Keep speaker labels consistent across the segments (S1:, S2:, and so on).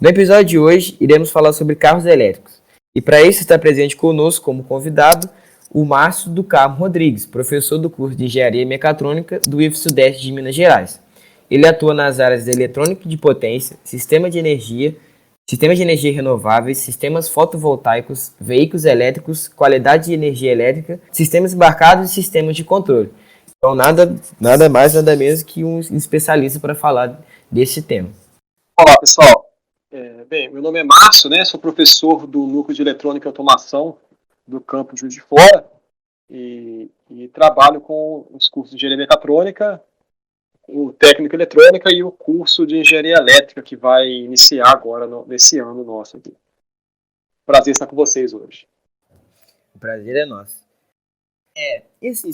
S1: No episódio de hoje, iremos falar sobre carros elétricos. E para isso está presente conosco como convidado o Márcio do Carmo Rodrigues, professor do curso de Engenharia Mecatrônica do IF-Sudeste de Minas Gerais. Ele atua nas áreas de eletrônica de potência, sistemas de energia renováveis, sistemas fotovoltaicos, veículos elétricos, qualidade de energia elétrica, sistemas embarcados e sistemas de controle. Então, nada mais, nada menos que um especialista para falar desse tema.
S2: Olá, pessoal. Bem, meu nome é Márcio, né? Sou professor do Núcleo de Eletrônica e Automação do campus Juiz de Fora e trabalho com os cursos de Engenharia Mecatrônica, o Técnico Eletrônica e o curso de Engenharia Elétrica que vai iniciar agora nesse ano nosso aqui. Prazer estar com vocês hoje.
S1: O prazer é nosso. E assim,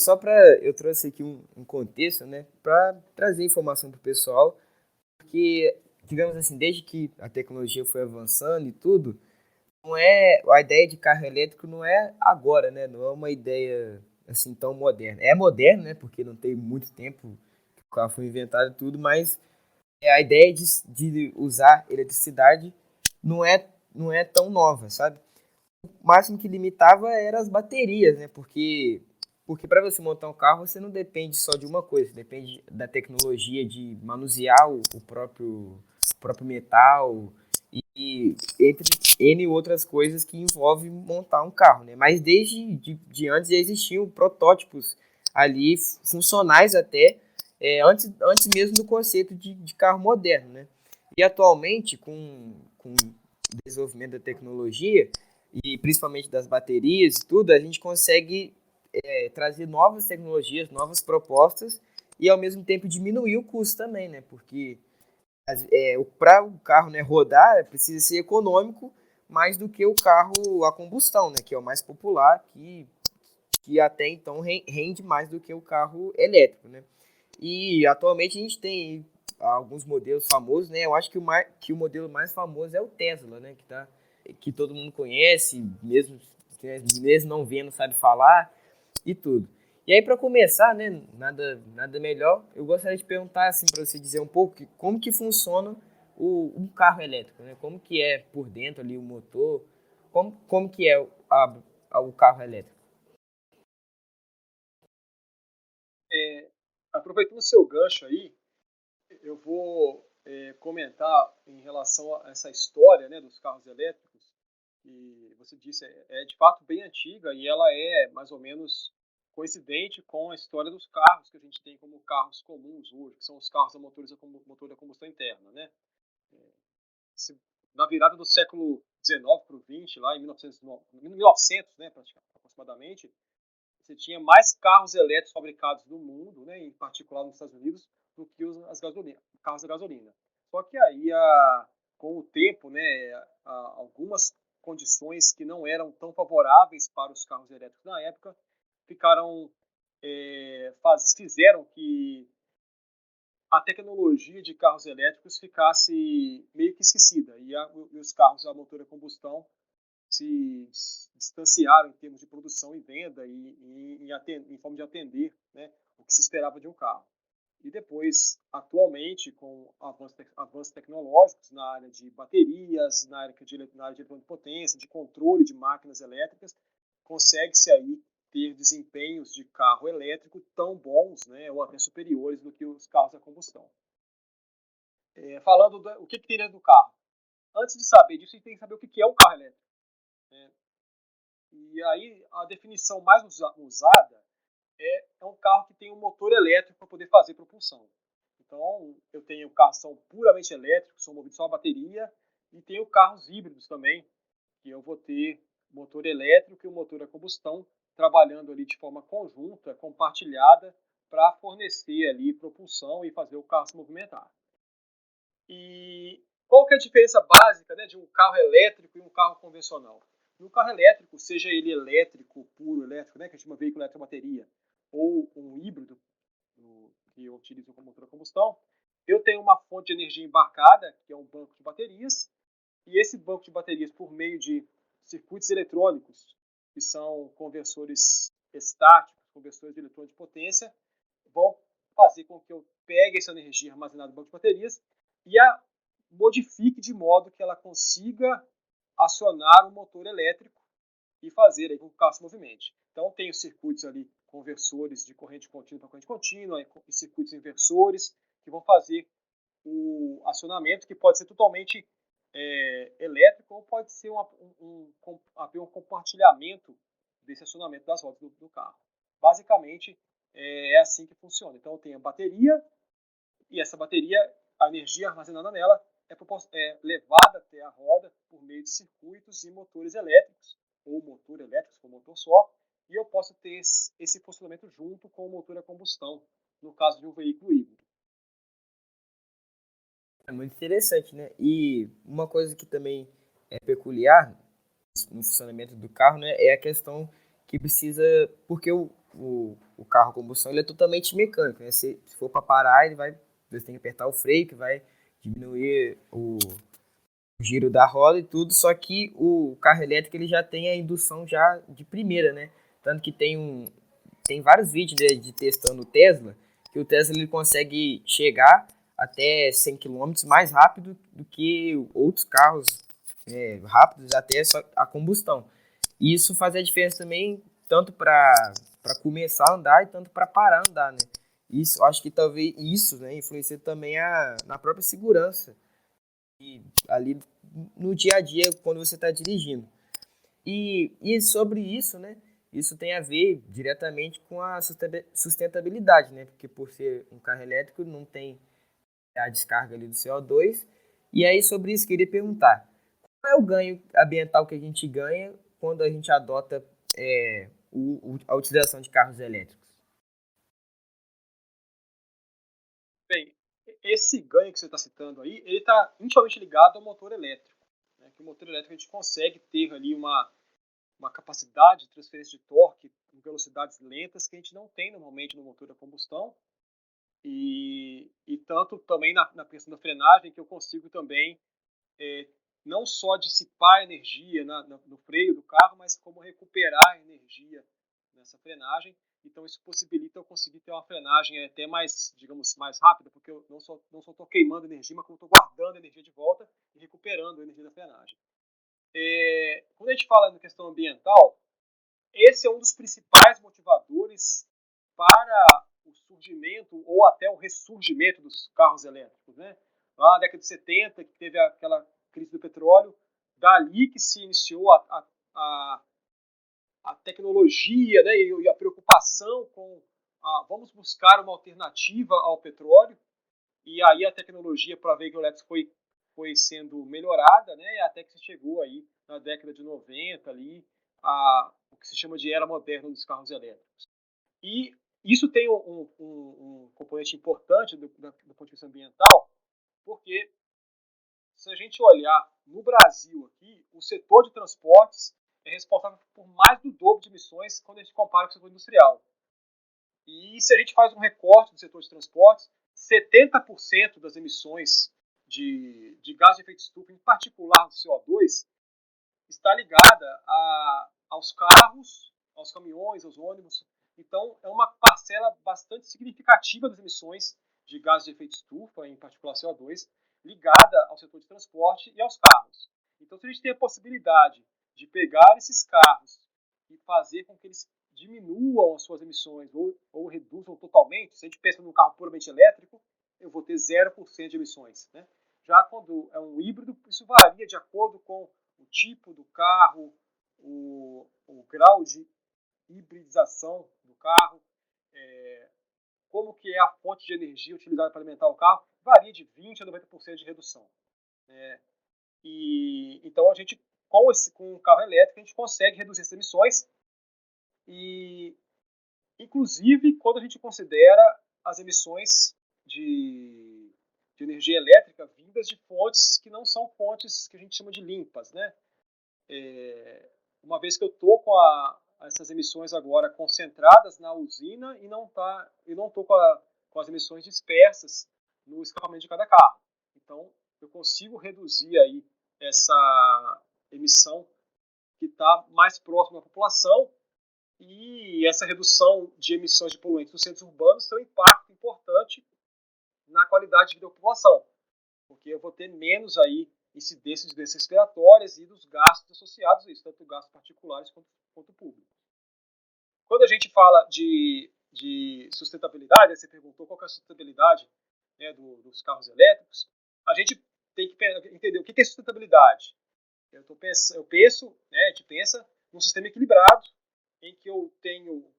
S1: eu trouxe aqui um contexto, né, para trazer informação para o pessoal, porque, digamos assim, desde que a tecnologia foi avançando e tudo, não é a ideia de carro elétrico não é agora, né? Não é uma ideia assim tão moderna. É moderno, né? Porque não tem muito tempo que o carro foi inventado e tudo, mas a ideia de usar eletricidade não é tão nova, sabe? O máximo que limitava era as baterias, né? Porque para você montar um carro, você não depende só de uma coisa, você depende da tecnologia de manusear o próprio metal e entre N outras coisas que envolvem montar um carro, né? Mas desde de antes já existiam protótipos ali, funcionais até, antes mesmo do conceito de carro moderno, né? E atualmente, com o desenvolvimento da tecnologia, e principalmente das baterias e tudo, a gente consegue trazer novas tecnologias, novas propostas e ao mesmo tempo diminuir o custo também, né? Porque para o carro, né, rodar precisa ser econômico mais do que o carro a combustão, né? Que é o mais popular, que até então rende mais do que o carro elétrico, né? E atualmente a gente tem alguns modelos famosos, né? Eu acho que o modelo mais famoso é o Tesla, né? Que todo mundo conhece, mesmo não vendo, sabe falar e tudo. E aí, para começar, né? Nada melhor, eu gostaria de perguntar assim para você dizer um pouco como que funciona um carro elétrico, né? Como que é por dentro ali o motor, como que é o carro elétrico.
S2: Aproveitando o seu gancho aí, eu vou comentar em relação a essa história, né, dos carros elétricos, que você disse é de fato bem antiga e ela é mais ou menos coincidente com a história dos carros que a gente tem como carros comuns hoje, que são os carros a motor a combustão interna, né? Na virada do século XIX para o XX, lá em 1900, né, aproximadamente, você tinha mais carros elétricos fabricados no mundo, né, em particular nos Estados Unidos, do que carros a gasolina. Só que aí, com o tempo, né, algumas condições que não eram tão favoráveis para os carros elétricos na época fizeram que a tecnologia de carros elétricos ficasse meio que esquecida e os carros a motor a combustão se distanciaram em termos de produção e venda em forma de atender, né, o que se esperava de um carro. E depois, atualmente, com avanços tecnológicos na área de baterias, na área de potência, de controle de máquinas elétricas, consegue-se aí ter desempenhos de carro elétrico tão bons, né, ou até superiores do que os carros a combustão. Falando o que tem dentro do carro. Antes de saber disso, a gente tem que saber o que é um carro elétrico. Né? E aí, a definição mais usada é um carro que tem um motor elétrico para poder fazer propulsão. Então, eu tenho carros que são puramente elétricos, são movidos só a bateria, e tenho carros híbridos também, que eu vou ter motor elétrico e um motor a combustão trabalhando ali de forma conjunta, compartilhada, para fornecer ali propulsão e fazer o carro se movimentar. E qual que é a diferença básica, né, de um carro elétrico e um carro convencional? No carro elétrico, seja ele elétrico, puro elétrico, né, que a gente chama de veículo elétrico bateria, ou um híbrido, que eu utilizo como motor a combustão, eu tenho uma fonte de energia embarcada, que é um banco de baterias, e esse banco de baterias, por meio de circuitos eletrônicos, que são conversores estáticos, conversores de eletrônicos de potência, vão fazer com que eu pegue essa energia armazenada no banco de baterias e a modifique de modo que ela consiga acionar o motor elétrico e fazer aí com que o carro se movimente. Então, tem os circuitos ali, conversores de corrente contínua para corrente contínua, e circuitos inversores, que vão fazer o acionamento, que pode ser totalmente elétrico, ou pode ser haver um compartilhamento desse acionamento das rodas do carro. Basicamente, é assim que funciona. Então, tem a bateria, e essa bateria, a energia armazenada nela, é levada até a roda por meio de circuitos e motores elétricos, ou motor elétrico, ou motor só, e eu posso ter esse funcionamento junto com o motor a combustão, no caso de um veículo híbrido.
S1: É muito interessante, né? E uma coisa que também é peculiar no funcionamento do carro, né, é a questão que precisa, porque o carro a combustão ele é totalmente mecânico, né? Se for para parar, você tem que apertar o freio, que vai diminuir o giro da roda e tudo, só que o carro elétrico ele já tem a indução já de primeira, né? Tanto que tem vários vídeos de testando o Tesla, que o Tesla ele consegue chegar até 100 km mais rápido do que outros carros rápidos, até só a combustão. E isso faz a diferença também, tanto para começar a andar e tanto para parar a andar, né? Isso, acho que talvez isso, né, influencia também na própria segurança e ali no dia a dia quando você está dirigindo. E sobre isso, né? Isso tem a ver diretamente com a sustentabilidade, né? Porque por ser um carro elétrico não tem a descarga ali do CO2. E aí sobre isso queria perguntar, qual é o ganho ambiental que a gente ganha quando a gente adota a utilização de carros elétricos?
S2: Bem, esse ganho que você está citando aí, ele está intimamente ligado ao motor elétrico. Né? Que o motor elétrico a gente consegue ter ali uma capacidade de transferência de torque em velocidades lentas que a gente não tem normalmente no motor a combustão. E tanto também na questão da frenagem, que eu consigo também não só dissipar energia no freio do carro, mas como recuperar energia nessa frenagem. Então isso possibilita eu conseguir ter uma frenagem até mais, digamos, mais rápida, porque eu não só estou queimando energia, mas como estou guardando energia de volta e recuperando a energia da frenagem. Quando a gente fala na questão ambiental, esse é um dos principais motivadores para o surgimento ou até o ressurgimento dos carros elétricos. Né? Lá na década de 70, que teve aquela crise do petróleo, dali que se iniciou a tecnologia, né, e a preocupação com vamos buscar uma alternativa ao petróleo, e aí a tecnologia para veículo elétrico foi sendo melhorada, né, até que se chegou aí na década de 90 ali o que se chama de era moderna dos carros elétricos. E isso tem um componente importante do ponto de vista ambiental, porque se a gente olhar no Brasil aqui, o setor de transportes é responsável por mais do dobro de emissões quando a gente compara com o setor industrial. E se a gente faz um recorte do setor de transportes, 70% das emissões de gás de efeito estufa, em particular do CO2, está ligada aos carros, aos caminhões, aos ônibus. Então, é uma parcela bastante significativa das emissões de gases de efeito estufa, em particular CO2, ligada ao setor de transporte e aos carros. Então, se a gente tem a possibilidade de pegar esses carros e fazer com que eles diminuam as suas emissões ou reduzam totalmente, se a gente pensa num carro puramente elétrico, eu vou ter 0% de emissões. Né? Já quando é um híbrido, isso varia de acordo com o tipo do carro, o grau de hibridização do carro, como que é a fonte de energia utilizada para alimentar o carro, varia de 20% a 90% de redução. E então a gente, com o carro elétrico, a gente consegue reduzir essas emissões e, inclusive, quando a gente considera as emissões de energia elétrica vindas de fontes que não são fontes que a gente chama de limpas, né? Uma vez que eu estou com essas emissões agora concentradas na usina e não estou com as emissões dispersas no escapamento de cada carro. Então, eu consigo reduzir aí essa emissão que está mais próxima da população, e essa redução de emissões de poluentes nos centros urbanos tem um impacto importante na qualidade de vida da população. Porque porque eu vou ter menos aí incidência de doenças respiratórias e dos gastos associados a isso, tanto gastos particulares quanto públicos. Quando a gente fala de sustentabilidade, você perguntou qual que é a sustentabilidade, né, dos carros elétricos, a gente tem que entender o que é sustentabilidade. Eu penso, né, a gente pensa num sistema equilibrado, em que eu tenho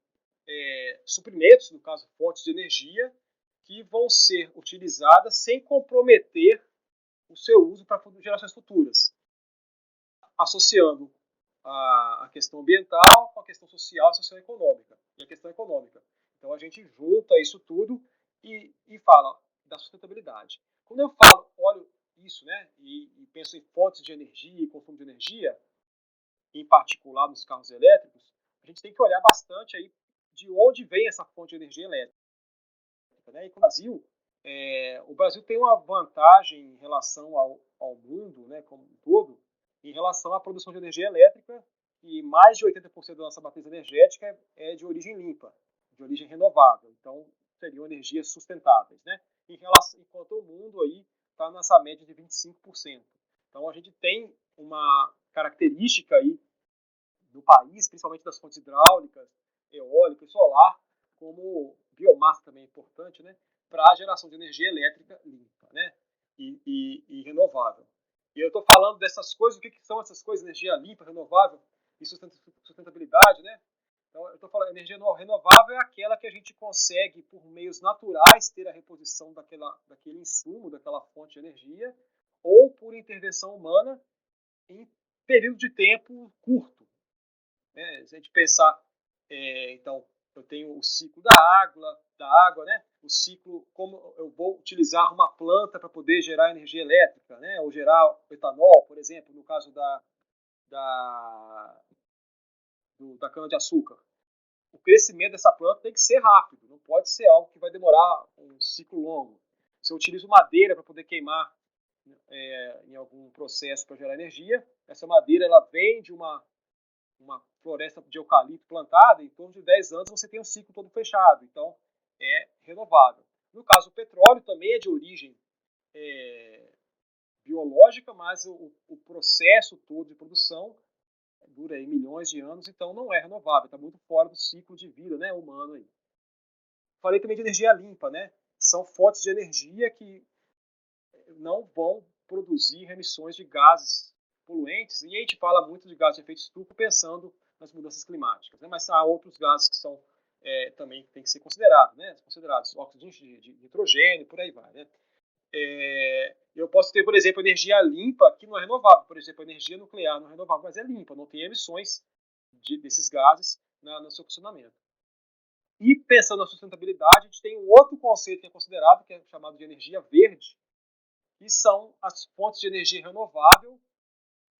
S2: suprimentos, no caso fontes de energia, que vão ser utilizadas sem comprometer o seu uso para gerações futuras, associando a questão ambiental com a questão social e socioeconômica, e a questão econômica. Então a gente junta isso tudo e fala da sustentabilidade. Quando eu olho isso, né, e penso em fontes de energia e consumo de energia, em particular nos carros elétricos, a gente tem que olhar bastante aí de onde vem essa fonte de energia elétrica. Né? E o Brasil tem uma vantagem em relação ao mundo, né, como um todo, em relação à produção de energia elétrica, e mais de 80% da nossa matriz energética é de origem limpa, de origem renovável. Então, seriam energias sustentáveis, né? Enquanto o mundo aí está nessa média de 25%. Então, a gente tem uma característica aí do país, principalmente das fontes hidráulicas, eólica e solar, como biomassa também é importante, né, para a geração de energia elétrica limpa, né, e renovável. E eu estou falando dessas coisas, o que são essas coisas, energia limpa, renovável e sustentabilidade, né? Então, eu estou falando, energia renovável é aquela que a gente consegue, por meios naturais, ter a reposição daquele insumo, daquela fonte de energia, ou por intervenção humana em período de tempo curto. Né? Se a gente pensar, então, eu tenho o ciclo da água, né? O ciclo, como eu vou utilizar uma planta para poder gerar energia elétrica, né? Ou gerar etanol, por exemplo, no caso da cana-de-açúcar. O crescimento dessa planta tem que ser rápido, não pode ser algo que vai demorar um ciclo longo. Se eu utilizo madeira para poder queimar em algum processo para gerar energia, essa madeira ela vem de uma floresta de eucalipto plantada, em torno de 10 anos você tem um ciclo todo fechado, então é renovável. No caso, o petróleo também é de origem biológica, mas o processo todo de produção dura aí milhões de anos, então não é renovável, está muito fora do ciclo de vida, né, humano aí. Falei também de energia limpa, né? São fontes de energia que não vão produzir emissões de gases poluentes, e a gente fala muito de gases de efeito estufa pensando nas mudanças climáticas, né? Mas há outros gases que são também tem que ser considerados, né? Considerados óxido de nitrogênio, por aí vai, né? Eu posso ter, por exemplo, energia limpa que não é renovável, por exemplo, energia nuclear não é renovável, mas é limpa, não tem emissões desses gases no seu funcionamento. E pensando na sustentabilidade, a gente tem um outro conceito que é considerado, que é chamado de energia verde, que são as fontes de energia renovável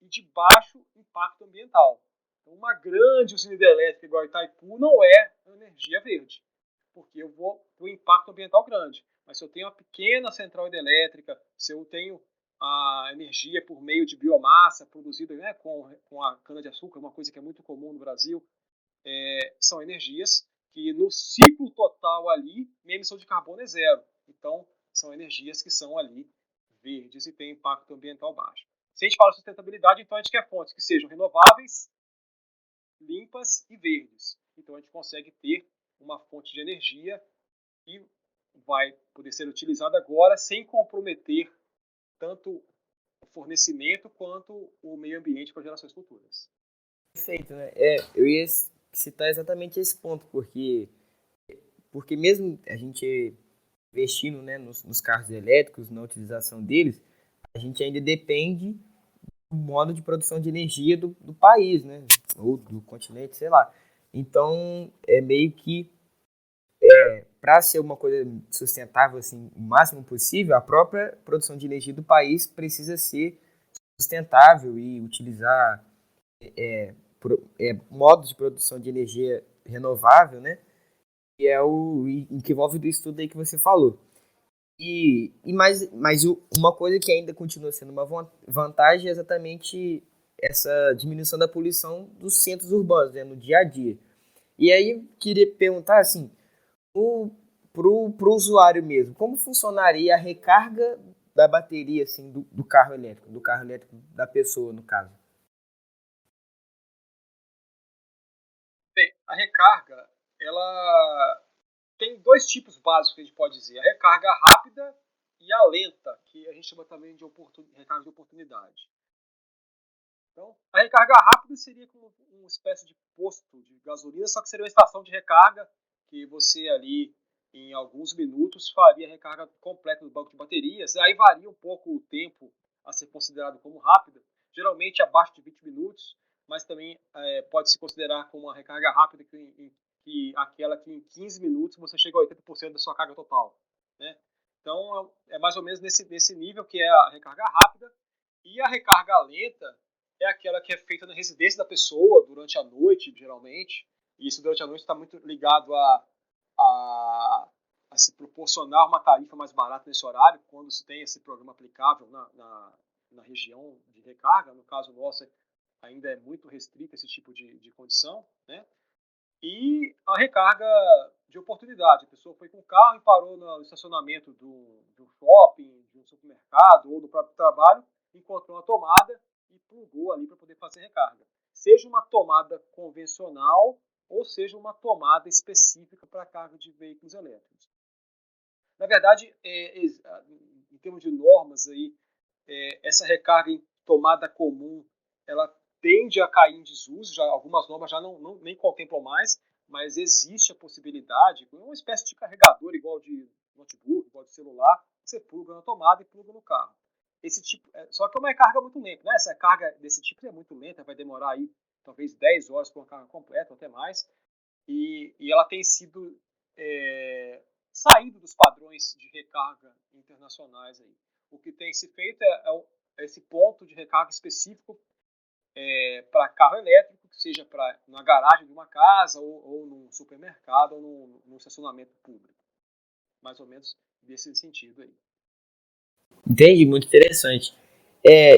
S2: e de baixo impacto ambiental. Então, uma grande usina hidrelétrica igual a Itaipu não é energia verde, porque eu vou ter um impacto ambiental grande. Mas se eu tenho uma pequena central hidrelétrica, se eu tenho a energia por meio de biomassa produzida, né, com a cana-de-açúcar, uma coisa que é muito comum no Brasil, são energias que no ciclo total ali, minha emissão de carbono é zero. Então, são energias que são ali verdes e têm impacto ambiental baixo. Se a gente fala de sustentabilidade, então a gente quer fontes que sejam renováveis, limpas e verdes. Então a gente consegue ter uma fonte de energia que vai poder ser utilizada agora sem comprometer tanto o fornecimento quanto o meio ambiente para gerações futuras.
S1: Perfeito, né? Eu ia citar exatamente esse ponto, porque mesmo a gente investindo, né, nos carros elétricos, na utilização deles, a gente ainda depende do modo de produção de energia do país, né? Ou do continente, sei lá. Então, é meio que para ser uma coisa sustentável assim, o máximo possível, a própria produção de energia do país precisa ser sustentável e utilizar modos de produção de energia renovável, né? Que é o que envolve do estudo aí que você falou. Uma coisa que ainda continua sendo uma vantagem é exatamente essa diminuição da poluição dos centros urbanos, né, no dia a dia. E aí, queria perguntar, assim, para o usuário mesmo, como funcionaria a recarga da bateria, assim, do carro elétrico da pessoa, no caso?
S2: Bem, a recarga, ela tem dois tipos básicos que a gente pode dizer. A recarga rápida e a lenta, que a gente chama também de recarga de oportunidade. Então, a recarga rápida seria como uma espécie de posto de gasolina, só que seria uma estação de recarga que você ali, em alguns minutos, faria a recarga completa do banco de baterias. Aí varia um pouco o tempo a ser considerado como rápida, geralmente abaixo de 20 minutos, mas também pode se considerar como uma recarga rápida, aquela que em 15 minutos você chega a 80% da sua carga total. Né? Então, é mais ou menos nesse nível que é a recarga rápida. E a recarga lenta é aquela que é feita na residência da pessoa durante a noite, geralmente. E isso durante a noite está muito ligado a se proporcionar uma tarifa mais barata nesse horário, quando se tem esse programa aplicável na região de recarga. No caso nosso, ainda é muito restrito esse tipo de condição. Né? E a recarga de oportunidade. A pessoa foi com o carro e parou no estacionamento do shopping, de um supermercado ou do próprio trabalho, encontrou uma tomada e plugou ali para poder fazer recarga. Seja uma tomada convencional ou seja uma tomada específica para carga de veículos elétricos. Na verdade, em termos de normas, aí, essa recarga em tomada comum, ela tende a cair em desuso, algumas normas já nem contemplam mais, mas existe a possibilidade, uma espécie de carregador igual de notebook, igual de celular, você pluga na tomada e pluga no carro. Esse tipo, só que é uma carga muito lenta, né? Essa carga desse tipo é muito lenta, vai demorar aí talvez 10 horas para uma carga completa, ou até mais, e ela tem sido saído dos padrões de recarga internacionais aí. O que tem se feito é esse ponto de recarga específico para carro elétrico, que seja na garagem de uma casa, ou num supermercado, ou num estacionamento público. Mais ou menos nesse sentido aí.
S1: Entendi, muito interessante.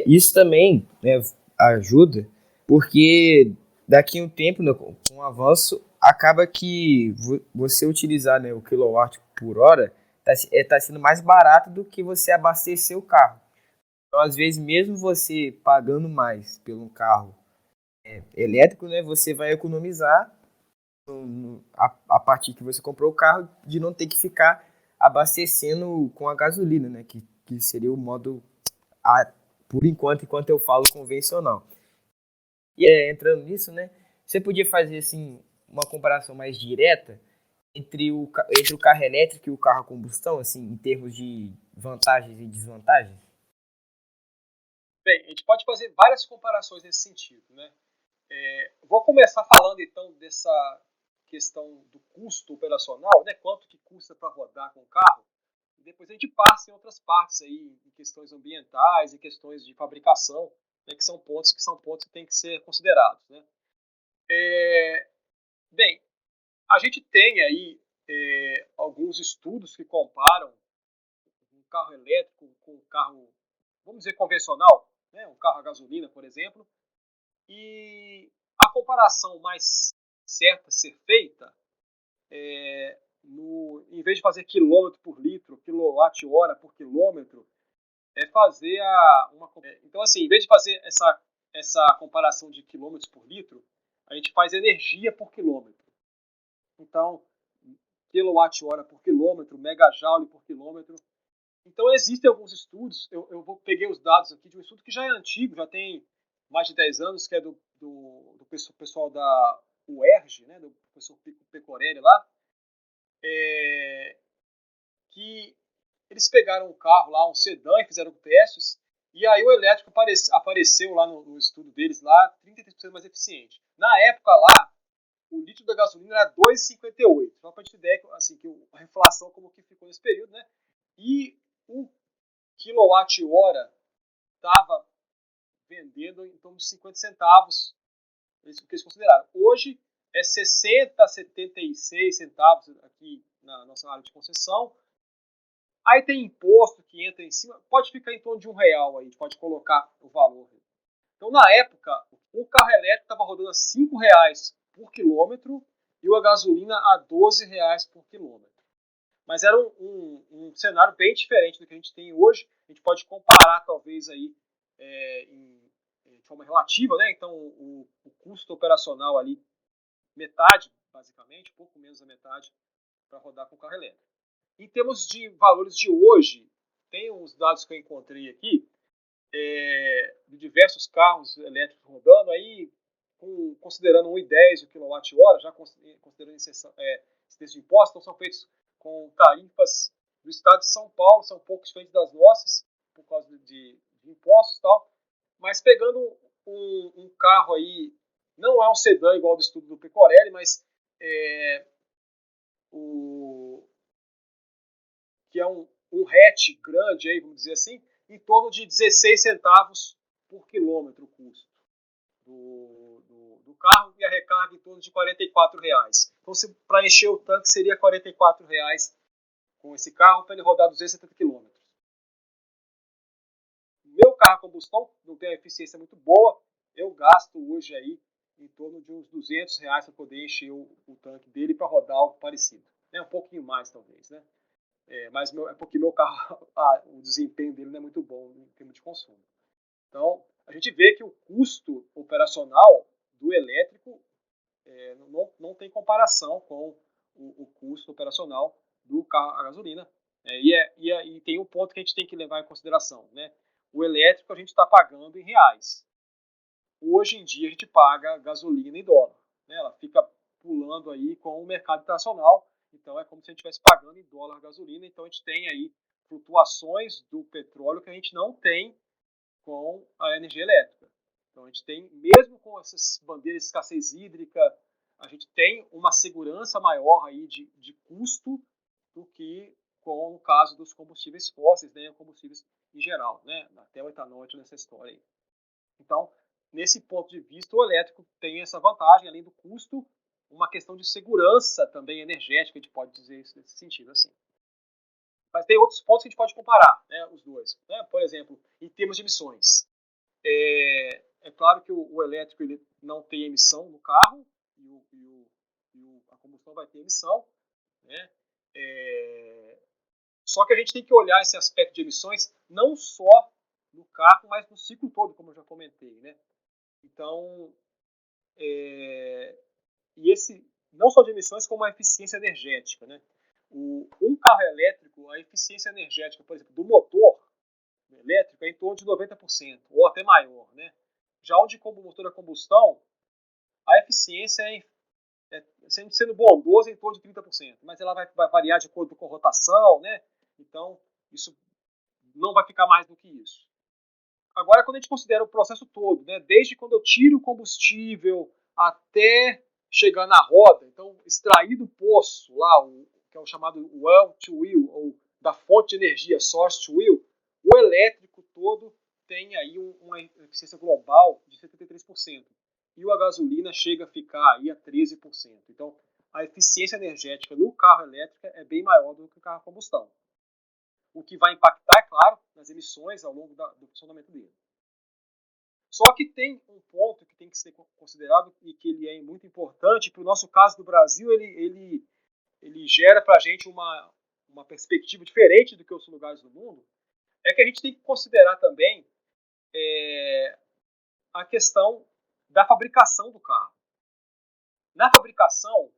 S1: Isso também, né, ajuda, porque daqui a um tempo, né, com o avanço, acaba que você utilizar, né, o quilowatt por hora tá sendo mais barato do que você abastecer o carro. Então, às vezes, mesmo você pagando mais pelo carro elétrico, né, você vai economizar a partir que você comprou o carro, de não ter que ficar abastecendo com a gasolina, né, que seria o modo, por enquanto eu falo convencional. E entrando nisso, né, você podia fazer assim uma comparação mais direta entre o carro elétrico e o carro a combustão, assim, em termos de vantagens e desvantagens?
S2: Bem, a gente pode fazer várias comparações nesse sentido, né? Vou começar falando então dessa questão do custo operacional, né? Quanto que custa para rodar com o carro. E depois a gente passa em outras partes aí, em questões ambientais, em questões de fabricação, né? Que são pontos que têm que ser considerados, né? Bem, a gente tem aí alguns estudos que comparam um carro elétrico com um carro, vamos dizer, convencional, né? Um carro a gasolina, por exemplo. E a comparação mais certa a ser feita, em vez de fazer quilômetro por litro, quilowatt-hora por quilômetro, é fazer então, assim, em vez de fazer essa comparação de quilômetros por litro, a gente faz energia por quilômetro. Então, quilowatt-hora por quilômetro, megajoule por quilômetro. Então, existem alguns estudos, peguei os dados aqui de um estudo que já é antigo, já tem mais de 10 anos, que é do pessoal da UERJ, né, do professor Pecorelli lá, que eles pegaram um carro lá, um sedã, e fizeram testes, e aí o elétrico apareceu lá no estudo deles, lá, 33% mais eficiente. Na época lá, o litro da gasolina era 2,58. Só para a gente ter ideia, assim, que a inflação como que ficou nesse período, né? E o quilowatt-hora estava vendendo em torno de 50 centavos, isso que eles consideraram. Hoje é 60 a 76 centavos aqui na nossa área de concessão. Aí tem imposto que entra em cima, pode ficar em torno de R$ 1 aí, a gente pode colocar o valor. Então, na época, o carro elétrico estava rodando a R$ 5 por quilômetro e a gasolina a R$ 12 por quilômetro. Mas era um cenário bem diferente do que a gente tem hoje, A gente pode comparar, talvez, aí, de forma relativa, né? Então, o custo operacional ali, metade, basicamente, pouco menos da metade, para rodar com carro elétrico. Em termos de valores de hoje, tem uns dados que eu encontrei aqui, de diversos carros elétricos rodando, aí, considerando 1,10 o kWh, já considerando incidência de impostos, então são feitos com tarifas do estado de São Paulo, são um pouco diferentes das nossas, por causa de impostos e tal, mas pegando um carro aí, não é um sedã igual ao do estudo do Pecorelli, mas que é um hatch grande, aí, vamos dizer assim, em torno de 16 centavos por quilômetro o custo do carro, e a recarga em torno de R$ 44. Então, para encher o tanque, seria R$ 44 com esse carro para ele rodar 270 km. Meu carro a combustão não tem uma eficiência muito boa, eu gasto hoje aí em torno de uns R$ 200 para poder encher o tanque dele para rodar algo parecido. Um pouquinho mais, talvez, né? Mas é porque meu carro, o desempenho dele não é muito bom em termos de consumo. Então, a gente vê que o custo operacional do elétrico não tem comparação com o custo operacional do carro a gasolina. E tem um ponto que a gente tem que levar em consideração, né? O elétrico a gente está pagando em reais. Hoje em dia a gente paga gasolina em dólar, né? Ela fica pulando aí com o mercado internacional, então é como se a gente estivesse pagando em dólar a gasolina, então a gente tem aí flutuações do petróleo que a gente não tem com a energia elétrica. Então a gente tem, mesmo com essas bandeiras de escassez hídrica, a gente tem uma segurança maior aí de custo do que com o caso dos combustíveis fósseis, né, combustíveis em geral, né, até o etanol nessa história aí. Então, nesse ponto de vista, o elétrico tem essa vantagem, além do custo, uma questão de segurança também energética, a gente pode dizer isso nesse sentido assim. Mas tem outros pontos que a gente pode comparar, né, os dois. Né? Por exemplo, em termos de emissões. É claro que o elétrico ele não tem emissão no carro e a combustão vai ter emissão. Né? Só que a gente tem que olhar esse aspecto de emissões não só no carro, mas no ciclo todo, como eu já comentei. Né? Então, e esse não só de emissões, como a eficiência energética. Né? Um carro elétrico, a eficiência energética, por exemplo, do motor elétrico é em torno de 90%, ou até maior. Né? Já onde como motor a combustão, a eficiência sendo bondosa, em torno de 30%, mas ela vai variar de acordo com a rotação, né? Então, isso não vai ficar mais do que isso. Agora, quando a gente considera o processo todo, né, desde quando eu tiro o combustível até chegar na roda, então extrair do poço lá, que é o chamado well to wheel, ou da fonte de energia source to wheel, o elétrico todo tem aí uma eficiência global de 73%. E a gasolina chega a ficar aí a 13%. Então, a eficiência energética no carro elétrico é bem maior do que o carro a combustão. O que vai impactar, é claro, nas emissões ao longo do funcionamento dele. Só que tem um ponto que tem que ser considerado e que ele é muito importante, para o nosso caso do Brasil, ele gera para a gente uma perspectiva diferente do que outros lugares do mundo, é que a gente tem que considerar também a questão da fabricação do carro. Na fabricação,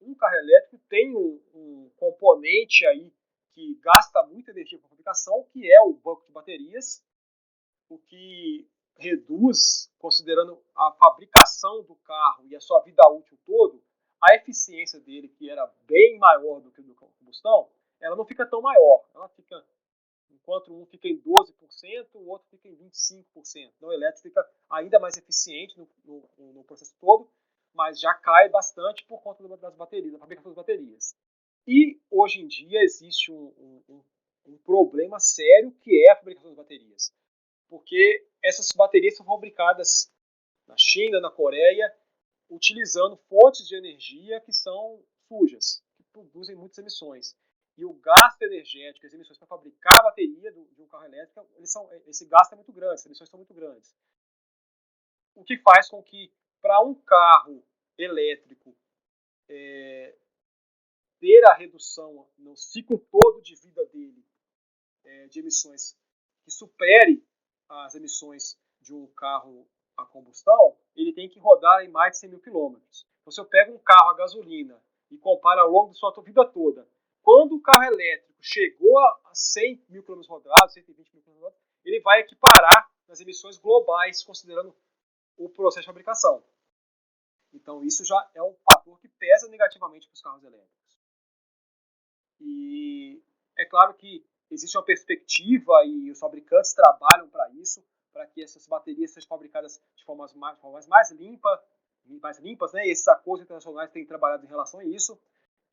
S2: um carro elétrico tem um componente aí que gasta muita energia para a fabricação, que é o banco de baterias, o que reduz, considerando a fabricação do carro e a sua vida útil todo, a eficiência dele, que era bem maior do que do combustão, ela não fica tão maior. Ela fica, enquanto um fica em 12%, o outro fica em 25%. Então, o elétrico fica ainda mais eficiente no processo todo, mas já cai bastante por conta das baterias, da fabricação das baterias. E, hoje em dia, existe um problema sério, que é a fabricação das baterias. Porque essas baterias são fabricadas na China, na Coreia, utilizando fontes de energia que são sujas, que produzem muitas emissões. E o gasto energético, as emissões para fabricar a bateria de um carro elétrico, esse gasto é muito grande, as emissões são muito grandes. O que faz com que, para um carro elétrico ter a redução no ciclo todo de vida dele de emissões que supere as emissões de um carro a combustão, ele tem que rodar em mais de 100 mil quilômetros. Então, se eu pego um carro a gasolina e comparo ao longo da sua vida toda, quando o carro elétrico chegou a 100 mil quilômetros rodados, 120 mil quilômetros rodados, ele vai equiparar nas emissões globais, considerando o processo de fabricação. Então, isso já é um fator que pesa negativamente para os carros elétricos. E é claro que existe uma perspectiva e os fabricantes trabalham para isso, para que essas baterias sejam fabricadas de formas mais limpas, né? E esses acordos internacionais têm trabalhado em relação a isso.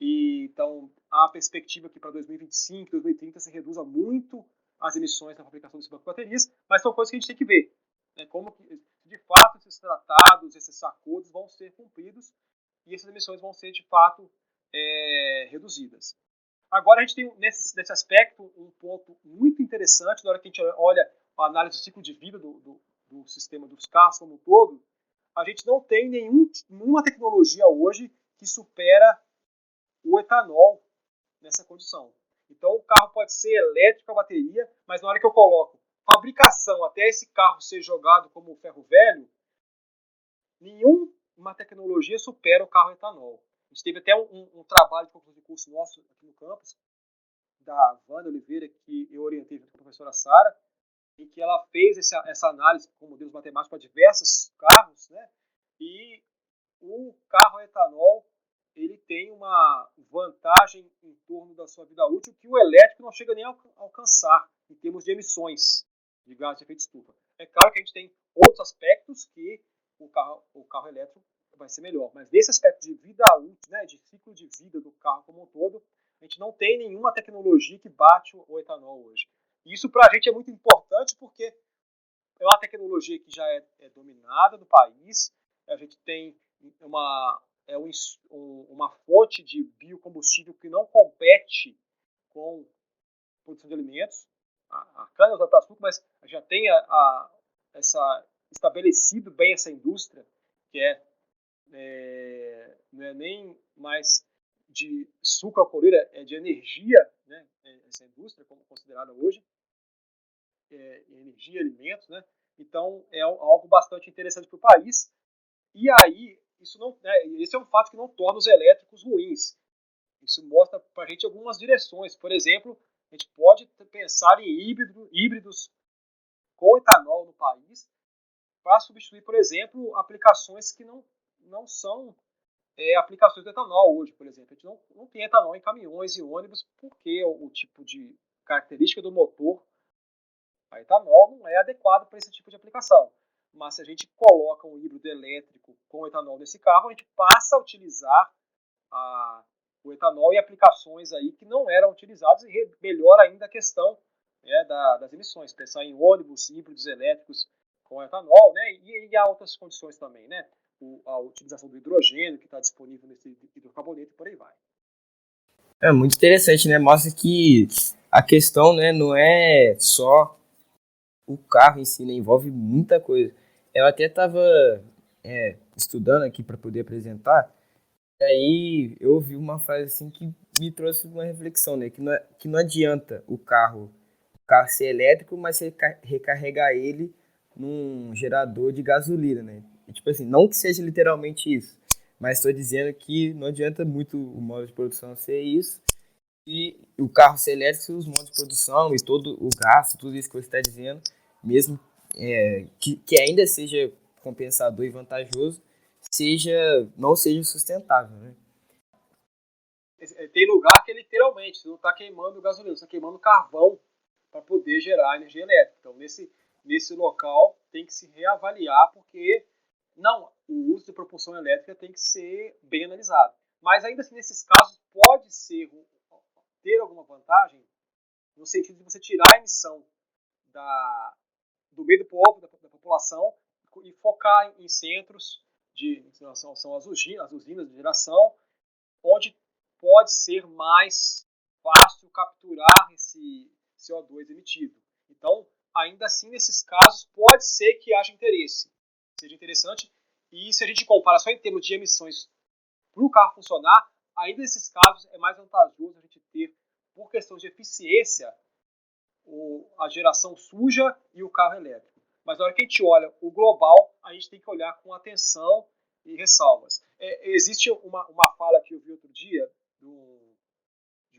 S2: E, então, há a perspectiva que para 2025, 2030 se reduza muito as emissões na fabricação dessas baterias, mas são coisas que a gente tem que ver, né? Como que, de fato, esses tratados, esses acordos vão ser cumpridos e essas emissões vão ser, de fato, reduzidas. Agora, a gente tem, nesse aspecto, um ponto muito interessante, na hora que a gente olha a análise do ciclo de vida do sistema dos carros como um todo, a gente não tem nenhuma tecnologia hoje que supera o etanol nessa condição. Então, o carro pode ser elétrico a bateria, mas na hora que eu coloco fabricação até esse carro ser jogado como ferro velho, nenhuma tecnologia supera o carro etanol. A gente teve até um trabalho de conclusão de curso nosso aqui no campus, da Wanda Oliveira, que eu orientei com a professora Sara, em que ela fez essa análise com modelos matemáticos para diversos carros, né? E o carro etanol ele tem uma vantagem em torno da sua vida útil que o elétrico não chega nem a alcançar em termos de emissões de gases de efeito estufa. É claro que a gente tem outros aspectos que o carro elétrico vai ser melhor, mas nesse aspecto de vida útil, né, de ciclo de vida do carro como um todo, a gente não tem nenhuma tecnologia que bate o etanol hoje. E isso para a gente é muito importante porque é uma tecnologia que já é dominada no país, a gente tem uma fonte de biocombustível que não compete com produção de alimentos. A cana usa para açúcar, mas já tem estabelecido bem essa indústria, que não é nem mais de sucro alcooleira, é de energia, né? Essa indústria, como considerada hoje, energia, alimentos, né? Então, é algo bastante interessante para o país. E aí, esse é um fato que não torna os elétricos ruins. Isso mostra para a gente algumas direções. Por exemplo, a gente pode pensar em híbridos com etanol no país para substituir, por exemplo, aplicações que não são aplicações do etanol hoje, por exemplo. A gente não tem etanol em caminhões e ônibus porque o tipo de característica do motor a etanol não é adequado para esse tipo de aplicação. Mas se a gente coloca um híbrido elétrico com etanol nesse carro, a gente passa a utilizar o etanol em aplicações aí que não eram utilizadas e melhora ainda a questão, né, das emissões. Pensar em ônibus, híbridos elétricos com etanol, né, e há outras condições também, né? A utilização do hidrogênio que está disponível nesse hidrocarboneto e por aí vai.
S1: É muito interessante, né? Mostra que a questão, né, não é só o carro em si, né? Envolve muita coisa. Eu até estava estudando aqui para poder apresentar, e aí eu ouvi uma frase assim que me trouxe uma reflexão, né? Que não adianta o carro ser elétrico, mas você recarregar ele num gerador de gasolina, né? E, tipo assim, não que seja literalmente isso, mas estou dizendo que não adianta muito o modo de produção ser isso e o carro ser elétrico, os modos de produção e todo o gasto, tudo isso que você está dizendo, mesmo que ainda seja compensador e vantajoso, não seja sustentável, né?
S2: Tem lugar que literalmente você não está queimando gasolina, você está queimando carvão para poder gerar energia elétrica. Então, nesse local tem que se reavaliar, porque o uso de propulsão elétrica tem que ser bem analisado. Mas ainda assim, nesses casos, pode ter alguma vantagem no sentido de você tirar a emissão do meio do povo, da população, e focar em centros são as usinas de geração, onde pode ser mais fácil capturar esse CO2 emitido. Então, ainda assim, nesses casos, pode ser que haja interesse, seja interessante. E se a gente compara só em termos de emissões para o carro funcionar, ainda nesses casos é mais vantajoso a gente ter, por questão de eficiência, a geração suja e o carro elétrico. Mas na hora que a gente olha o global, a gente tem que olhar com atenção e ressalvas. Existe uma fala que eu vi outro dia de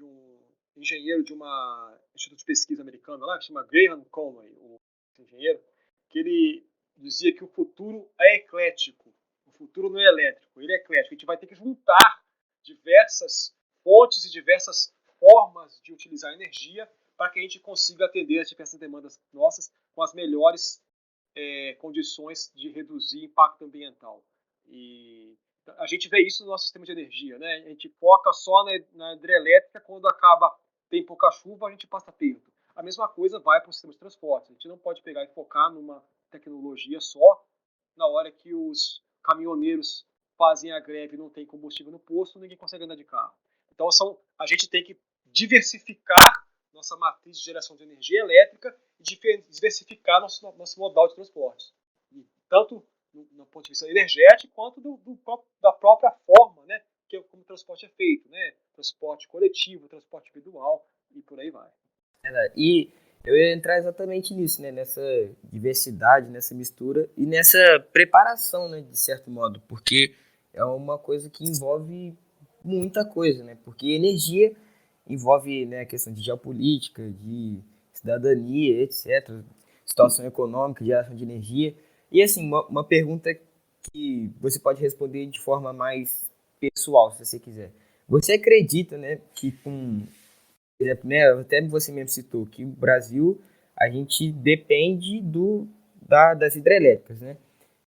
S2: um engenheiro de uma instituto de pesquisa americano lá, que se chama Graham Conway, o engenheiro, que ele dizia que o futuro é eclético. O futuro não é elétrico, ele é eclético. A gente vai ter que juntar diversas fontes e diversas formas de utilizar energia para que a gente consiga atender as diversas demandas nossas com as melhores condições de reduzir impacto ambiental. E a gente vê isso no nosso sistema de energia, né? A gente foca só na hidrelétrica, quando tem pouca chuva, a gente passa perto. A mesma coisa vai para o sistema de transporte. A gente não pode pegar e focar numa tecnologia só na hora que os caminhoneiros fazem a greve e não tem combustível no posto, ninguém consegue andar de carro. Então a gente tem que diversificar nossa matriz de geração de energia elétrica e diversificar nosso modal de transporte. E tanto no ponto de vista energético, quanto da própria forma, né, como o transporte é feito, né? Transporte coletivo, transporte individual e por aí vai.
S1: E eu ia entrar exatamente nisso, né? Nessa diversidade, nessa mistura e nessa preparação, né? De certo modo, porque é uma coisa que envolve muita coisa, né? Porque energia envolve, né, a questão de geopolítica, de cidadania, etc. Situação econômica, geração de energia. E assim, uma pergunta que você pode responder de forma mais pessoal, se você quiser. Você acredita, né, que com, por exemplo, né, até você mesmo citou que o Brasil, a gente depende das hidrelétricas, né?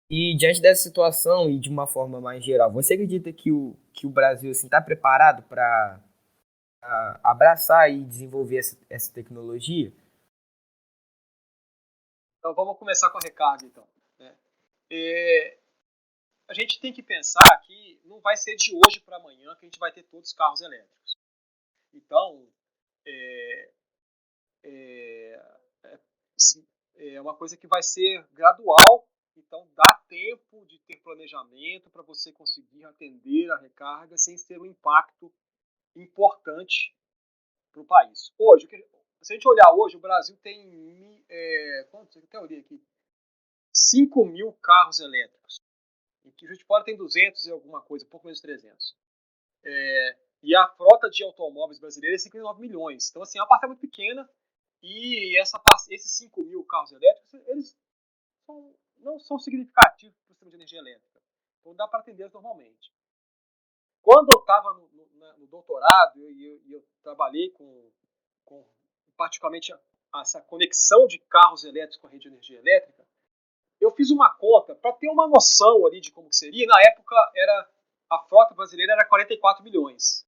S1: E diante dessa situação e de uma forma mais geral, você acredita que o Brasil está preparado para abraçar e desenvolver essa tecnologia?
S2: Então vamos começar com a recarga, então. Né? A gente tem que pensar que não vai ser de hoje para amanhã que a gente vai ter todos os carros elétricos. Então, é, é, é uma coisa que vai ser gradual, então dá tempo de ter planejamento para você conseguir atender a recarga sem ter um impacto importante para o país. Hoje, se a gente olhar hoje, o Brasil tem, quantos? Teoria aqui, 5 mil carros elétricos. Em que Juiz de Fora tem 200 e alguma coisa, pouco menos de 300. E a frota de automóveis brasileira é 59 milhões. Então, assim, é uma parcela muito pequena. E esses 5 mil carros elétricos, eles não são significativos para o sistema de energia elétrica. Então, dá para atendê-los normalmente. Quando eu estava no doutorado e eu trabalhei com particularmente essa conexão de carros elétricos com a rede de energia elétrica, eu fiz uma conta para ter uma noção ali de como que seria. Na época, a frota brasileira era 44 milhões.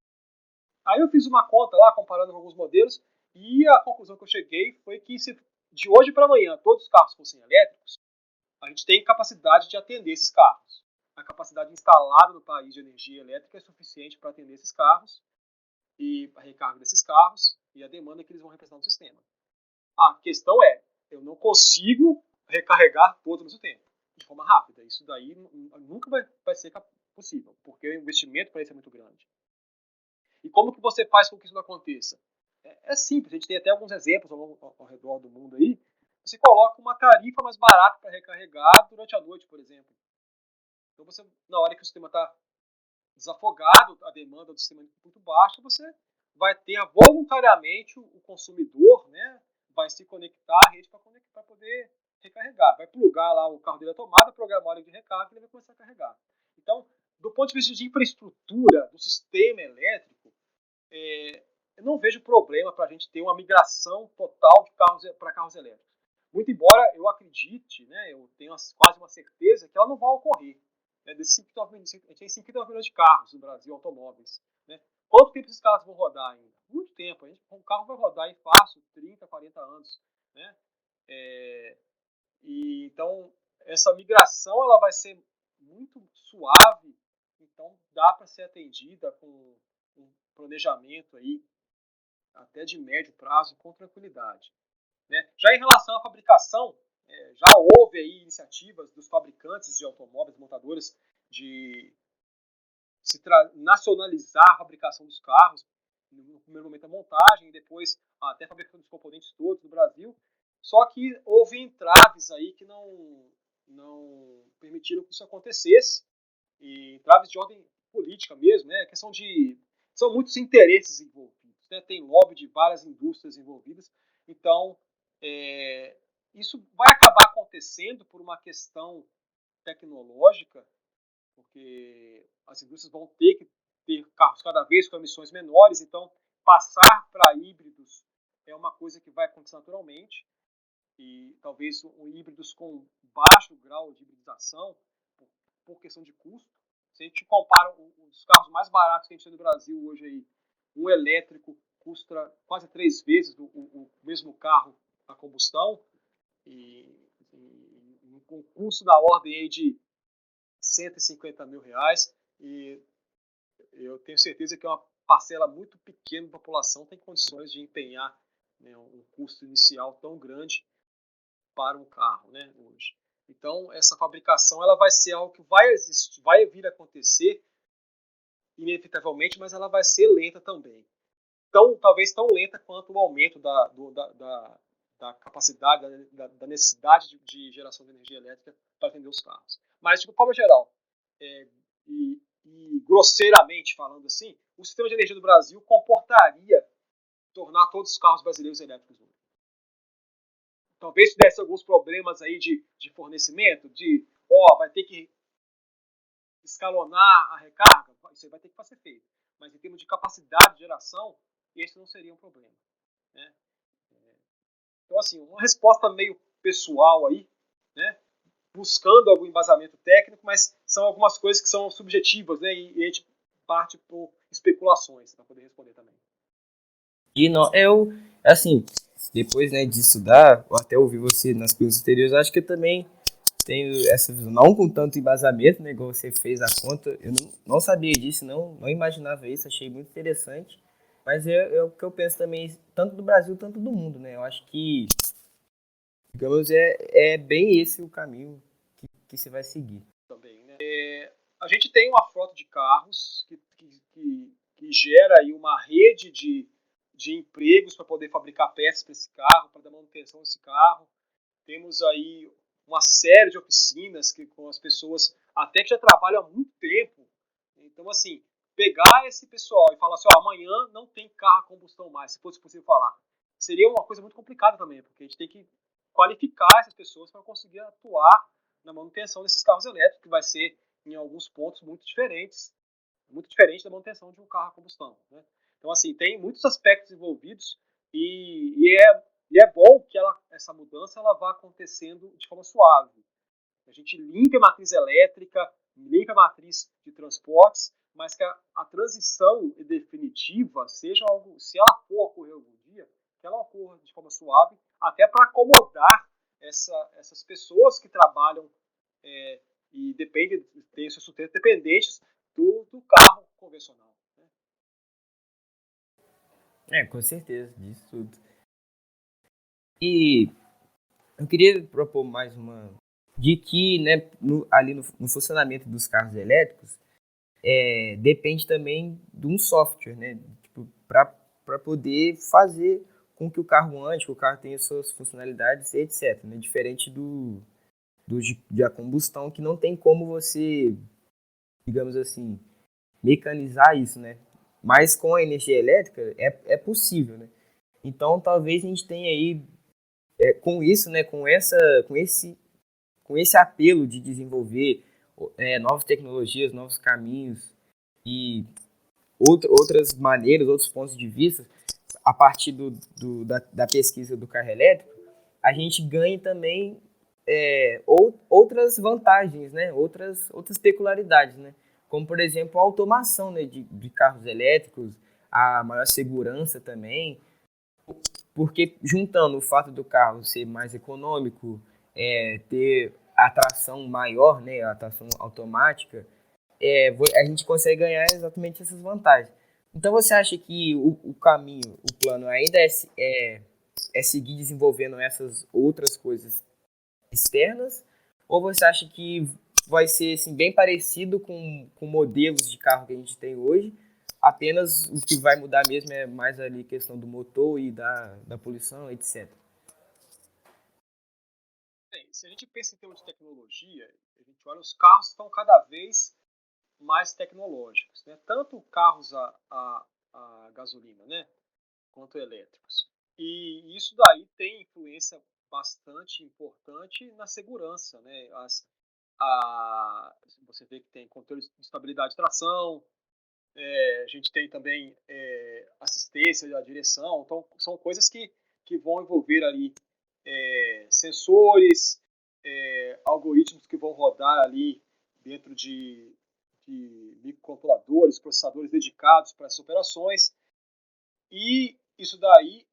S2: Aí eu fiz uma conta lá, comparando com alguns modelos, e a conclusão que eu cheguei foi que se de hoje para amanhã todos os carros fossem elétricos, a gente tem capacidade de atender esses carros. A capacidade instalada no país de energia elétrica é suficiente para atender esses carros e a recarga desses carros e a demanda que eles vão representar no sistema. A questão é, eu não consigo recarregar todos ao mesmo tempo, de forma rápida. Isso daí nunca vai ser possível, porque o investimento para isso é muito grande. E como que você faz com que isso não aconteça? É simples, a gente tem até alguns exemplos ao redor do mundo aí. Você coloca uma tarifa mais barata para recarregar durante a noite, por exemplo. Então, na hora que o sistema está desafogado, a demanda do sistema é muito baixa, você vai ter voluntariamente o consumidor, né, vai se conectar à rede para poder recarregar. Vai plugar lá o carro dele à tomada, programar a hora de recarga e ele vai começar a carregar. Então, do ponto de vista de infraestrutura do sistema elétrico, eu não vejo problema para a gente ter uma migração total para carros elétricos. Muito embora eu acredite, né, eu tenho quase uma certeza que ela não vai ocorrer. Né, a gente tem 59 milhões de carros no Brasil, automóveis. Né? Quanto tempo esses carros vão rodar ainda? Muito tempo. Um carro vai rodar em fácil 30, 40 anos. Né? Então, essa migração ela vai ser muito suave, então dá para ser atendida com um planejamento aí até de médio prazo com tranquilidade. Né? Já em relação à fabricação, já houve aí iniciativas dos fabricantes de automóveis, montadoras, de nacionalizar a fabricação dos carros. no primeiro momento a montagem, e depois até a fabricação dos componentes todos no Brasil. Só que houve entraves aí que não permitiram que isso acontecesse, e entraves de ordem política mesmo, né? Questão de... São muitos interesses envolvidos, né? Tem lobby de várias indústrias envolvidas, então isso vai acabar acontecendo por uma questão tecnológica, porque as indústrias vão ter que ter carros cada vez com emissões menores, então passar para híbridos é uma coisa que vai acontecer naturalmente, e talvez híbridos com baixo grau de hibridização, por questão de custo. Se a gente compara os carros mais baratos que a gente tem no Brasil hoje, aí, um elétrico custa quase 3 vezes o mesmo carro a combustão, e com um custo da ordem aí de R$150 mil, e eu tenho certeza que uma parcela muito pequena da população tem condições de empenhar, né, um custo inicial tão grande para um carro, né, hoje. Então, essa fabricação ela vai ser algo que vai existir, vai vir a acontecer inevitavelmente, mas ela vai ser lenta também. Então, talvez tão lenta quanto o aumento da capacidade, da necessidade de geração de energia elétrica para atender os carros. Mas, de forma geral, e grosseiramente falando assim, o sistema de energia do Brasil comportaria tornar todos os carros brasileiros elétricos hoje. Talvez tivesse alguns problemas aí de fornecimento, vai ter que escalonar a recarga, isso aí vai ter que ser feito. Mas em termos de capacidade de geração, esse não seria um problema, né? Então, assim, uma resposta meio pessoal aí, né? Buscando algum embasamento técnico, mas são algumas coisas que são subjetivas, né? E a gente parte por especulações para poder responder também.
S1: E não, assim, depois, né, de estudar, ou até ouvir você nas perguntas anteriores, acho que eu também tenho essa visão, não com tanto embasamento, né, igual você fez a conta, eu não sabia disso, não imaginava isso, achei muito interessante, mas é o que eu penso também, tanto do Brasil, tanto do mundo, né, eu acho que, digamos, é bem esse o caminho que você vai seguir.
S2: Também, né? A gente tem uma frota de carros que gera aí uma rede de empregos para poder fabricar peças para esse carro, para dar manutenção desse carro. Temos aí uma série de oficinas com as pessoas até que já trabalham há muito tempo. Então, assim, pegar esse pessoal e falar assim, amanhã não tem carro a combustão mais, se fosse possível falar, seria uma coisa muito complicada também, porque a gente tem que qualificar essas pessoas para conseguir atuar na manutenção desses carros elétricos, que vai ser, em alguns pontos, muito diferente da manutenção de um carro a combustão, né? Então, assim, tem muitos aspectos envolvidos e é bom que essa mudança ela vá acontecendo de forma suave. A gente limpa a matriz elétrica, limpa a matriz de transportes, mas que a transição definitiva seja algo, se ela for ocorrer algum dia, que ela ocorra de forma suave, até para acomodar essas pessoas que trabalham e têm seu sustento dependentes do carro convencional, né?
S1: Com certeza, disso tudo. E eu queria propor mais uma, de que, né, ali no funcionamento dos carros elétricos, depende também de um software, né, tipo, para poder fazer com que o carro ande, que o carro tenha suas funcionalidades, etc. Né, diferente de a combustão, que não tem como você, digamos assim, mecanizar isso, né? Mas com a energia elétrica é possível, né? Então talvez a gente tenha aí, com isso, né, com esse apelo de desenvolver novas tecnologias, novos caminhos e outras maneiras, outros pontos de vista, a partir da pesquisa do carro elétrico, a gente ganha também outras vantagens, né? outras peculiaridades, né? Como, por exemplo, a automação, né, de carros elétricos, a maior segurança também, porque juntando o fato do carro ser mais econômico, ter a tração maior, né, a tração automática, a gente consegue ganhar exatamente essas vantagens. Então você acha que o caminho, o plano ainda é seguir desenvolvendo essas outras coisas externas, ou você acha que vai ser assim, bem parecido com modelos de carro que a gente tem hoje, apenas o que vai mudar mesmo é mais ali questão do motor e da poluição, etc.
S2: Bem, se a gente pensa em termos de tecnologia, a gente olha, os carros estão cada vez mais tecnológicos, né? Tanto carros a gasolina, né? Quanto elétricos. E isso daí tem influência bastante importante na segurança, né? Você vê que tem controle de estabilidade de tração, a gente tem também assistência da direção, então são coisas que vão envolver ali sensores, algoritmos que vão rodar ali dentro de microcontroladores, processadores dedicados para essas operações, e isso daí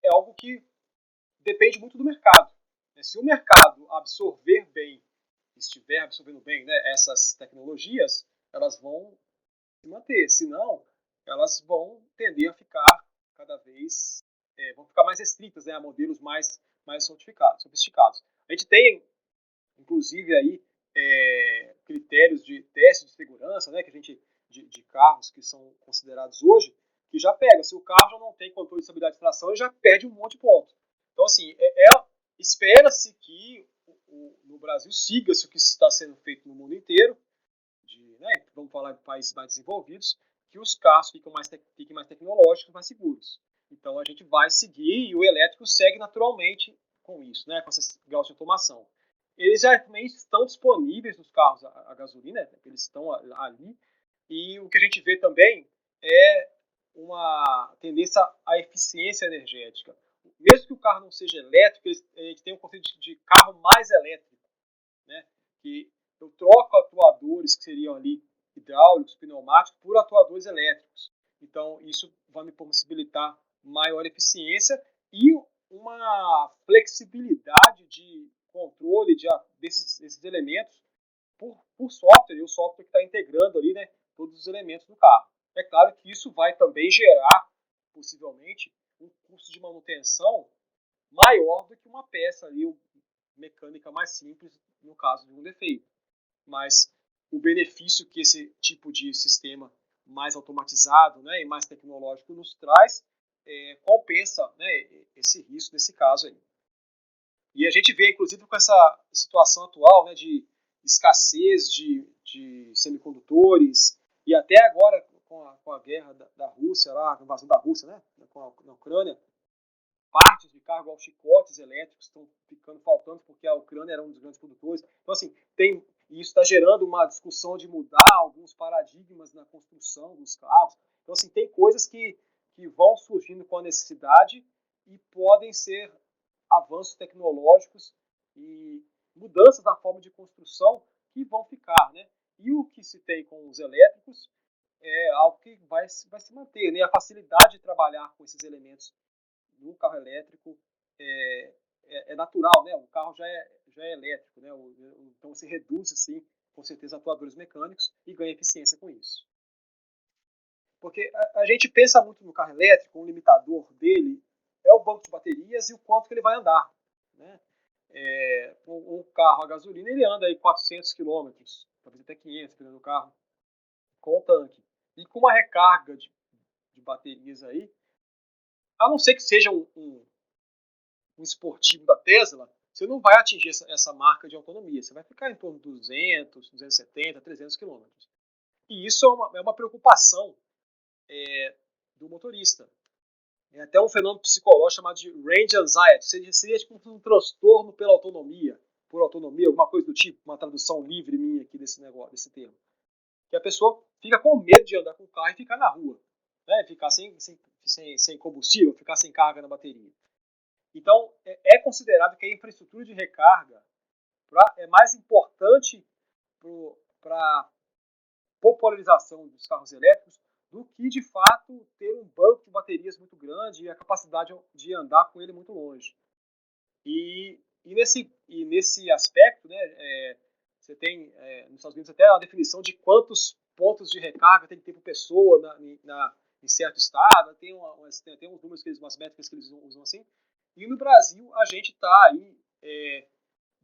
S2: é algo que depende muito do mercado. Se o mercado absorver bem, estiver absorvendo bem, né, essas tecnologias, elas vão se manter. Senão, elas vão tender a ficar cada vez, vão ficar mais restritas, né, a modelos mais sofisticados. A gente tem, inclusive, aí, critérios de teste de segurança, né, que a gente, de carros que são considerados hoje, que já pega. Se o carro já não tem controle de estabilidade de tração, ele já perde um monte de pontos. Então, assim, espera-se que no Brasil siga-se o que está sendo feito no mundo inteiro, né, vamos falar de países mais desenvolvidos, que os carros fiquem mais tecnológicos, mais seguros. Então, a gente vai seguir e o elétrico segue naturalmente com isso, né, com esses graus de automação. Eles já também estão disponíveis nos carros a gasolina, né, eles estão ali, e o que a gente vê também é uma tendência à eficiência energética. Mesmo que o carro não seja elétrico, a gente tem um conceito de carro mais elétrico, né? Que eu troco atuadores que seriam ali hidráulicos, pneumáticos, por atuadores elétricos. Então, isso vai me possibilitar maior eficiência e uma flexibilidade de controle desses elementos por software, e o software que está integrando ali, né, todos os elementos do carro. É claro que isso vai também gerar, possivelmente, um custo de manutenção maior do que uma peça ali, mecânica mais simples, no caso de um defeito. Mas o benefício que esse tipo de sistema mais automatizado, né, e mais tecnológico nos traz, compensa, né, esse risco nesse caso aí. E a gente vê, inclusive, com essa situação atual, né, de escassez de semicondutores, e até agora com a guerra da Rússia, lá, a invasão da Rússia, né, na Ucrânia, partes de carro, igual chicotes elétricos, estão ficando faltando porque a Ucrânia era um dos grandes produtores. Então, assim, isso está gerando uma discussão de mudar alguns paradigmas na construção dos carros. Então, assim, tem coisas que vão surgindo com a necessidade e podem ser avanços tecnológicos e mudanças na forma de construção que vão ficar, né? E o que se tem com os elétricos é algo que vai se manter, né? A facilidade de trabalhar com esses elementos no carro elétrico é natural, né? O carro já é elétrico, né? Então você reduz, assim, com certeza, atuadores mecânicos e ganha eficiência com isso. Porque a gente pensa muito no carro elétrico, um limitador dele é o banco de baterias e o quanto que ele vai andar, né? Um carro a gasolina, ele anda aí 400 km, talvez até 500, dependendo do carro, com o tanque. E com uma recarga de baterias aí, a não ser que seja um esportivo da Tesla, você não vai atingir essa marca de autonomia. Você vai ficar em torno de 200, 270, 300 km. E isso é uma preocupação do motorista. É até um fenômeno psicológico chamado de range anxiety. Seria tipo um transtorno pela autonomia, por autonomia, alguma coisa do tipo, uma tradução livre minha aqui desse negócio, desse termo. Que a pessoa fica com medo de andar com o carro e ficar na rua, né? Ficar sem combustível, ficar sem carga na bateria. Então, é considerado que a infraestrutura de recarga é mais importante para a popularização dos carros elétricos do que, de fato, ter um banco de baterias muito grande e a capacidade de andar com ele muito longe. E nesse aspecto, né, você tem nos Estados Unidos até a definição de quantos pontos de recarga tem que ter por pessoa em certo estado, tem uns números, umas métricas que eles usam assim. E no Brasil a gente está aí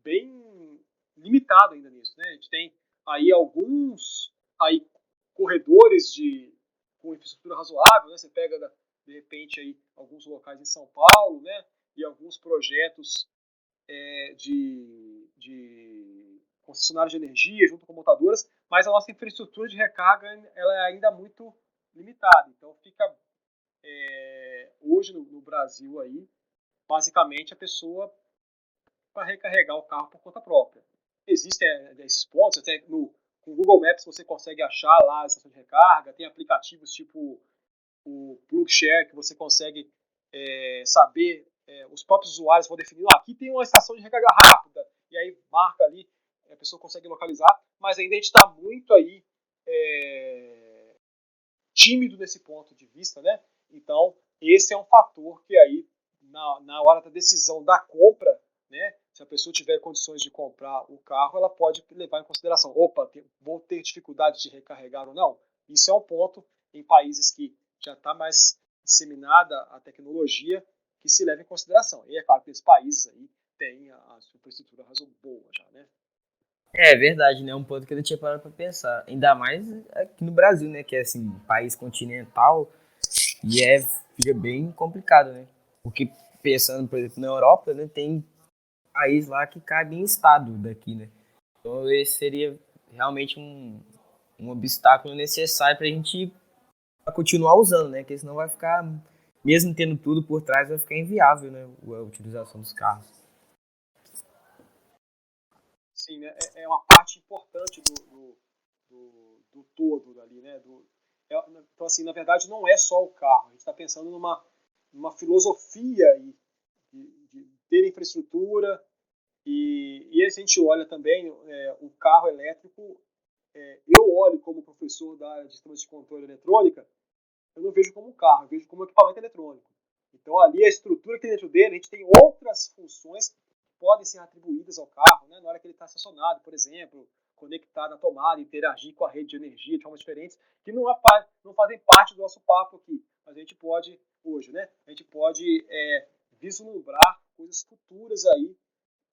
S2: bem limitado ainda nisso, né? A gente tem aí alguns corredores de com infraestrutura razoável, né? Você pega, de repente, aí, alguns locais em São Paulo, né? E alguns projetos de concessionárias de energia junto com montadoras, mas a nossa infraestrutura de recarga ela é ainda muito limitada. Então, fica hoje no Brasil aí, basicamente, a pessoa para recarregar o carro por conta própria. Existem esses pontos, até com o Google Maps você consegue achar lá a estação de recarga, tem aplicativos tipo o PlugShare que você consegue saber, os próprios usuários vão definir, aqui tem uma estação de recarga rápida, e aí marca ali, a pessoa consegue localizar, mas ainda a gente está muito aí tímido nesse ponto de vista, né? Então, esse é um fator que aí, na hora da decisão da compra, né, se a pessoa tiver condições de comprar o carro, ela pode levar em consideração, vou ter dificuldade de recarregar ou não? Isso é um ponto em países que já está mais disseminada a tecnologia que se leva em consideração. E é claro que esses países aí têm a sua infraestrutura boa já, né?
S1: É verdade, né? Um ponto que eu não tinha parado para pensar. Ainda mais aqui no Brasil, né? Que é assim, um país continental e fica bem complicado, né? Porque pensando, por exemplo, na Europa, né? Tem país lá que cabe em estado daqui, né? Então esse seria realmente um obstáculo necessário para a gente continuar usando, né? Porque senão vai ficar, mesmo tendo tudo por trás, vai ficar inviável, né? A utilização dos carros.
S2: Sim, né? É uma parte importante do todo ali, né? Então, assim, na verdade, não é só o carro. A gente está pensando numa filosofia aí de ter infraestrutura e aí, se a gente olha também o carro elétrico, eu olho como professor da área de sistemas de controle eletrônica, eu não vejo como um carro, eu vejo como um equipamento eletrônico. Então, ali, a estrutura que tem dentro dele, a gente tem outras funções que podem ser atribuídas ao carro, né? Na hora que ele está estacionado, por exemplo, conectar na tomada, interagir com a rede de energia de formas diferentes, que não fazem parte do nosso papo aqui. Mas a gente pode, hoje, né? A gente pode vislumbrar coisas futuras aí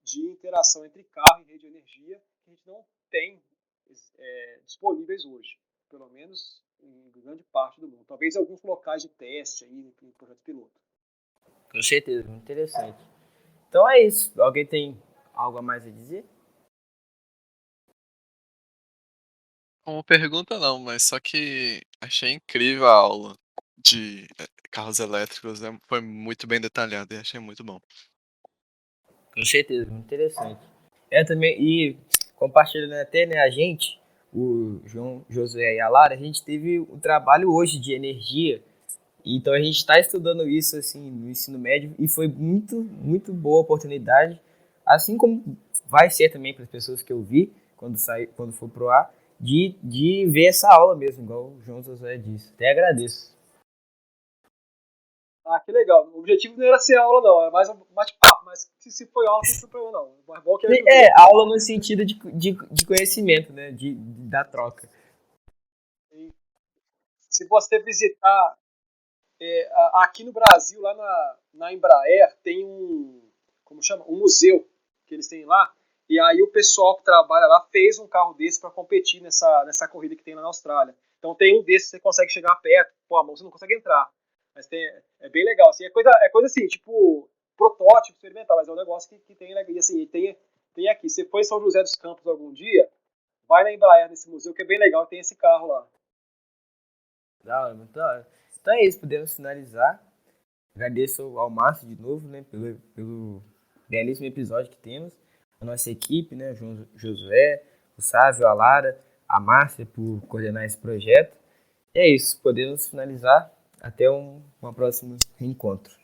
S2: de interação entre carro e rede de energia que a gente não tem disponíveis hoje. Pelo menos em grande parte do mundo. Talvez alguns locais de teste aí em projeto piloto.
S1: Com certeza, muito interessante. Então é isso. Alguém tem algo a mais a dizer?
S3: Uma pergunta não, mas só que achei incrível a aula de carros elétricos, né? Foi muito bem detalhado e achei muito bom.
S1: Com certeza, muito interessante. Também, e compartilhando até, né, a gente, o João, Josué e a Lara, a gente teve um trabalho hoje de energia, então a gente está estudando isso assim no ensino médio e foi muito, muito boa oportunidade, assim como vai ser também para as pessoas que eu vi quando for pro ar, de ver essa aula mesmo, igual o João Josué disse. Até agradeço.
S2: Ah, que legal. O objetivo não era ser aula, não. Era mais um bate-papo. Mas se foi aula, não tem problema, não. Mas bom que
S1: Aula no sentido de conhecimento, né? Da troca.
S2: Se você visitar aqui no Brasil, lá na Embraer, tem como chama? Um museu que eles têm lá. E aí o pessoal que trabalha lá fez um carro desse para competir nessa corrida que tem lá na Austrália. Então tem um desses que você consegue chegar perto. Pô, a mão você não consegue entrar. Mas é bem legal. Assim, é coisa assim, tipo protótipo experimental, mas é um negócio que tem, né? E assim, tem aqui. Se for em São José dos Campos algum dia, vai na Embraer nesse museu que é bem legal, tem esse carro lá.
S1: Da hora, muito da hora. Então é isso, podemos finalizar. Agradeço ao Márcio de novo, né, pelo belíssimo episódio que temos. A nossa equipe, né, o Josué, o Sávio, a Lara, a Márcia por coordenar esse projeto. E é isso, podemos finalizar. Até um próximo reencontro.